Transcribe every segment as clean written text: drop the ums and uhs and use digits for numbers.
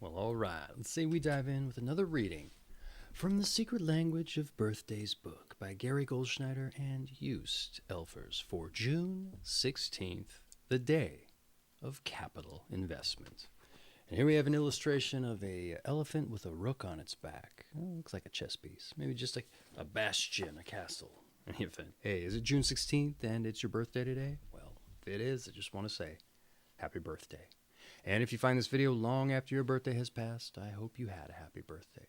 Well, all right. Let's say we dive in with another reading from The Secret Language of Birthdays book by Gary Goldschneider and Joost Elfers for June 16th, the day of capital investment. And here we have an illustration of a elephant with a rook on its back. Oh, looks like a chess piece. Maybe just like a bastion, a castle. In any event, hey, is it June 16th and it's your birthday today? Well, if it is, I just want to say happy birthday. And if you find this video long after your birthday has passed, I hope you had a happy birthday.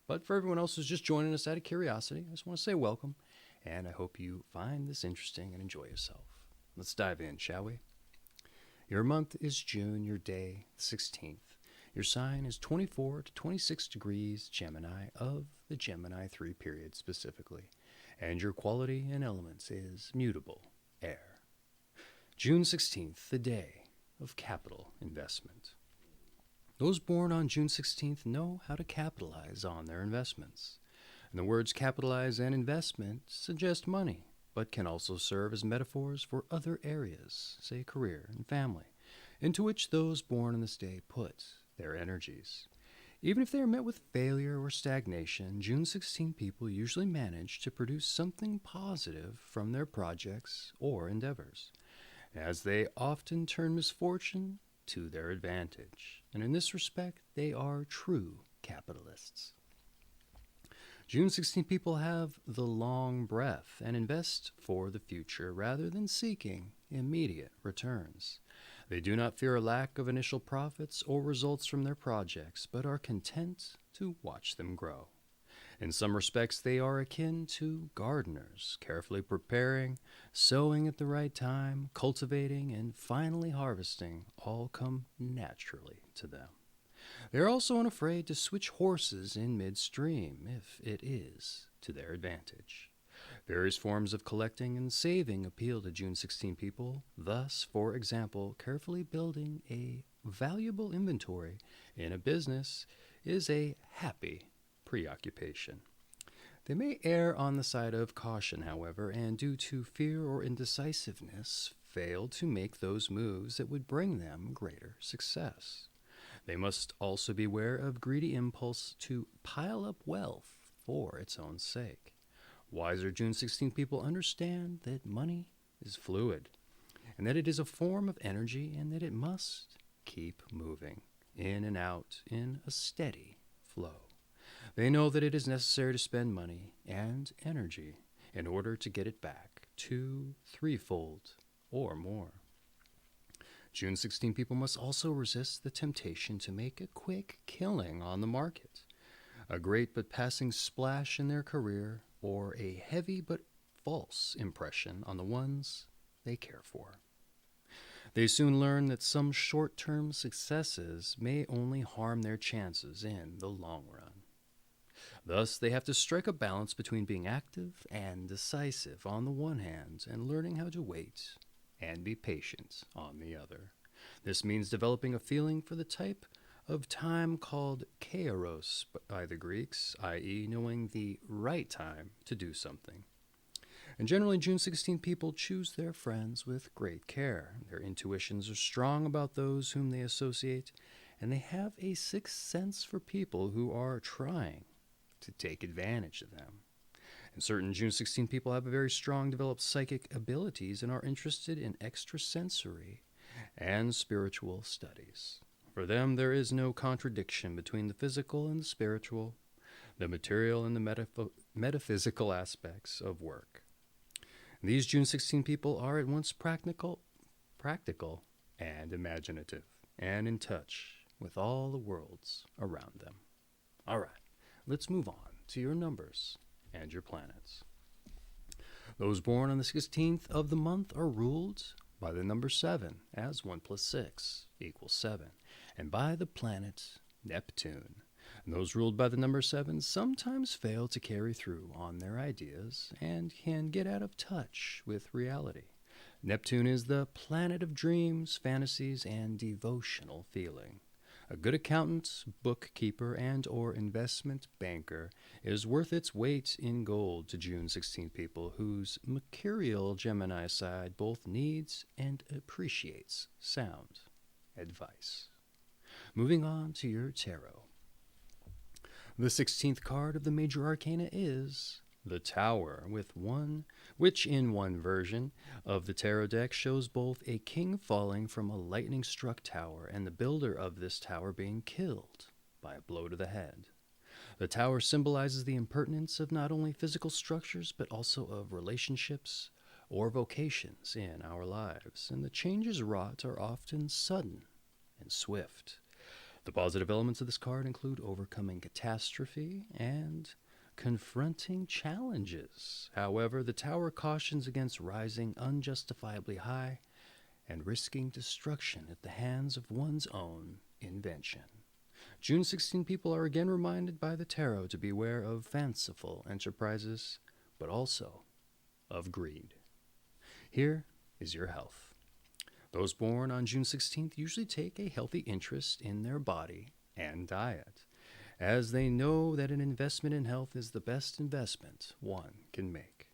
But for everyone else who's just joining us out of curiosity, I just want to say welcome, and I hope you find this interesting and enjoy yourself. Let's dive in, shall we? Your month is June, your day, 16th. Your sign is 24 to 26 degrees Gemini of the Gemini III period specifically. And your quality and elements is mutable, air. June 16th, the day of capital investment. Those born on June 16th know how to capitalize on their investments. And the words capitalize and investment suggest money, but can also serve as metaphors for other areas, say career and family, into which those born on this day put their energies. Even if they are met with failure or stagnation, June 16 people usually manage to produce something positive from their projects or endeavors, as they often turn misfortune to their advantage. And in this respect, they are true capitalists. June 16 people have the long breath and invest for the future rather than seeking immediate returns. They do not fear a lack of initial profits or results from their projects, but are content to watch them grow. In some respects, they are akin to gardeners, carefully preparing, sowing at the right time, cultivating, and finally harvesting all come naturally to them. They are also unafraid to switch horses in midstream if it is to their advantage. Various forms of collecting and saving appeal to June 16 people, thus, for example, carefully building a valuable inventory in a business is a happy preoccupation. They may err on the side of caution, however, and due to fear or indecisiveness, fail to make those moves that would bring them greater success. They must also beware of greedy impulse to pile up wealth for its own sake. Wiser June 16 people understand that money is fluid, and that it is a form of energy, and that it must keep moving in and out in a steady flow. They know that it is necessary to spend money and energy in order to get it back 2, 3-fold or more. June 16 people must also resist the temptation to make a quick killing on the market, a great but passing splash in their career, or a heavy but false impression on the ones they care for. They soon learn that some short-term successes may only harm their chances in the long run. Thus, they have to strike a balance between being active and decisive on the one hand and learning how to wait and be patient on the other. This means developing a feeling for the type of time called kairos by the Greeks, i.e. knowing the right time to do something. And generally, June 16 people choose their friends with great care. Their intuitions are strong about those whom they associate, and they have a sixth sense for people who are trying to take advantage of them. And certain June 16 people have a very strong developed psychic abilities and are interested in extrasensory and spiritual studies. For them, there is no contradiction between the physical and the spiritual, the material and the metaphysical aspects of work. These June 16 people are at once practical and imaginative, and in touch with all the worlds around them. All right, let's move on to your numbers and your planets. Those born on the 16th of the month are ruled by the number 7, as 1 plus 6 equals 7, and by the planet Neptune. And those ruled by the number 7 sometimes fail to carry through on their ideas and can get out of touch with reality. Neptune is the planet of dreams, fantasies, and devotional feeling. A good accountant, bookkeeper, and or investment banker is worth its weight in gold to June 16 people whose mercurial Gemini side both needs and appreciates sound advice. Moving on to your tarot. The 16th card of the major arcana is the Tower, which in one version of the tarot deck shows both a king falling from a lightning-struck tower and the builder of this tower being killed by a blow to the head. The tower symbolizes the impertinence of not only physical structures, but also of relationships or vocations in our lives, and the changes wrought are often sudden and swift. The positive elements of this card include overcoming catastrophe and confronting challenges. However, the tower cautions against rising unjustifiably high and risking destruction at the hands of one's own invention. June 16 people are again reminded by the tarot to beware of fanciful enterprises, but also of greed. Here is your health. Those born on June 16th usually take a healthy interest in their body and diet, as they know that an investment in health is the best investment one can make.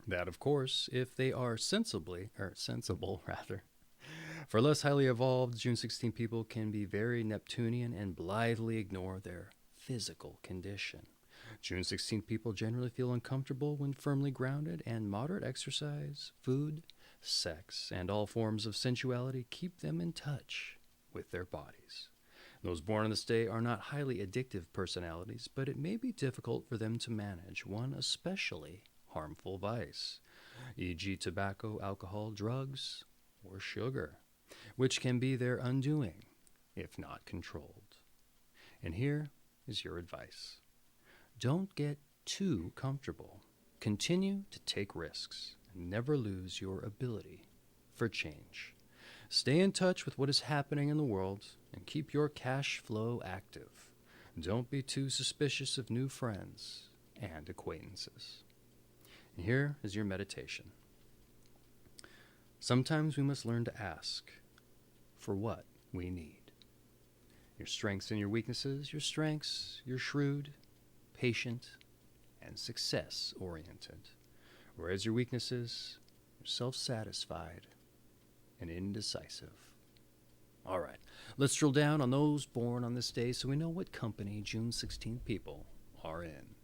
That, of course, if they are sensible. For less highly evolved, June 16 people can be very Neptunian and blithely ignore their physical condition. June 16 people generally feel uncomfortable when firmly grounded, and moderate exercise, food, sex, and all forms of sensuality keep them in touch with their bodies. Those born on this day are not highly addictive personalities, but it may be difficult for them to manage one especially harmful vice, e.g. tobacco, alcohol, drugs, or sugar, which can be their undoing if not controlled. And here is your advice. Don't get too comfortable. Continue to take risks and never lose your ability for change. Stay in touch with what is happening in the world and keep your cash flow active. Don't be too suspicious of new friends and acquaintances. And here is your meditation. Sometimes we must learn to ask for what we need. Your strengths and your weaknesses. Your strengths, you're shrewd, patient, and success-oriented. Whereas your weaknesses, you're self-satisfied and indecisive. All right, let's drill down on those born on this day so we know what company June 16 people are in.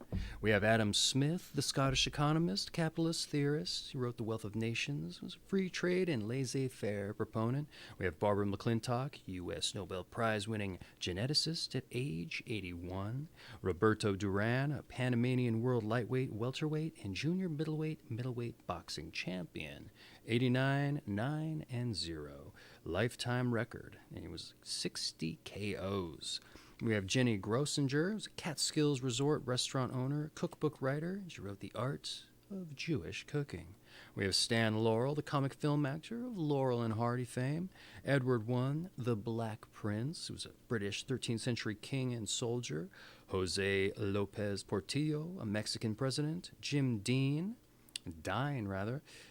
We have Adam Smith, the Scottish economist, capitalist theorist. He wrote The Wealth of Nations, was a free trade and laissez-faire proponent. We have Barbara McClintock, U.S. Nobel Prize-winning geneticist at age 81. Roberto Duran, a Panamanian world lightweight, welterweight, and junior middleweight boxing champion. 89, 9, and 0. Lifetime record, and he was 60 KOs. We have Jenny Grossinger, who's a Catskills Resort restaurant owner, cookbook writer. She wrote The Art of Jewish Cooking. We have Stan Laurel, the comic film actor of Laurel and Hardy fame. Edward I, the Black Prince, who was a British 13th century king and soldier. Jose Lopez Portillo, a Mexican president. Jim Dine,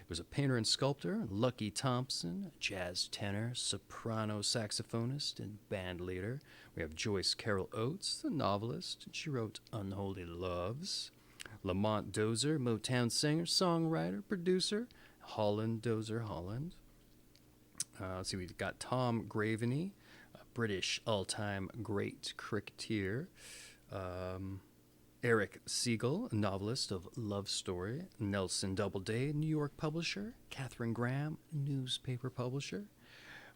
was a painter and sculptor. Lucky Thompson, a jazz tenor, soprano saxophonist, and band leader. We have Joyce Carol Oates, the novelist. She wrote Unholy Loves. Lamont Dozier, Motown singer, songwriter, producer. Holland Dozier Holland. We've got Tom Graveney, a British all-time great cricketer. Eric Siegel, a novelist of Love Story. Nelson Doubleday, New York publisher. Catherine Graham, newspaper publisher.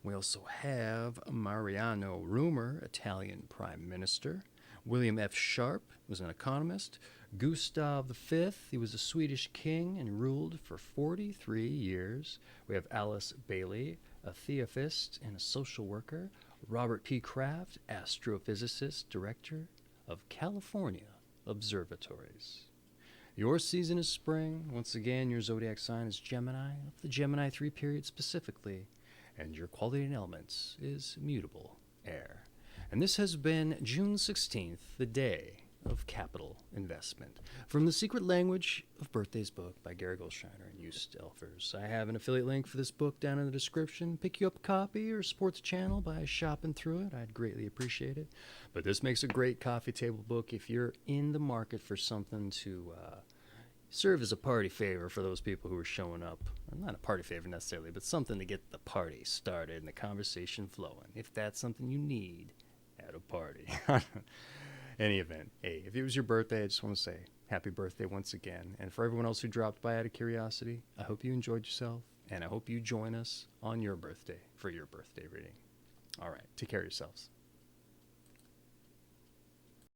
We also have Mariano Rumor, Italian Prime Minister. William F. Sharp was an economist. Gustav V, he was a Swedish king and ruled for 43 years. We have Alice Bailey, a theosophist and a social worker. Robert P. Kraft, astrophysicist, director of California Observatories. Your season is spring. Once again, your zodiac sign is Gemini, of the Gemini III period specifically. And your quality and elements is mutable, air. And this has been June 16th, the day of capital investment. From The Secret Language of Birthdays book by Gary Goldschneider and Joost. I have an affiliate link for this book down in the description. Pick you up a copy or support the channel by shopping through it. I'd greatly appreciate it. But this makes a great coffee table book if you're in the market for something to serve as a party favor for those people who are showing up. Not a party favor necessarily, but something to get the party started and the conversation flowing. If that's something you need at a party. Any event, hey, if it was your birthday, I just want to say happy birthday once again. And for everyone else who dropped by out of curiosity, I hope you enjoyed yourself, and I hope you join us on your birthday for your birthday reading. All right, take care of yourselves.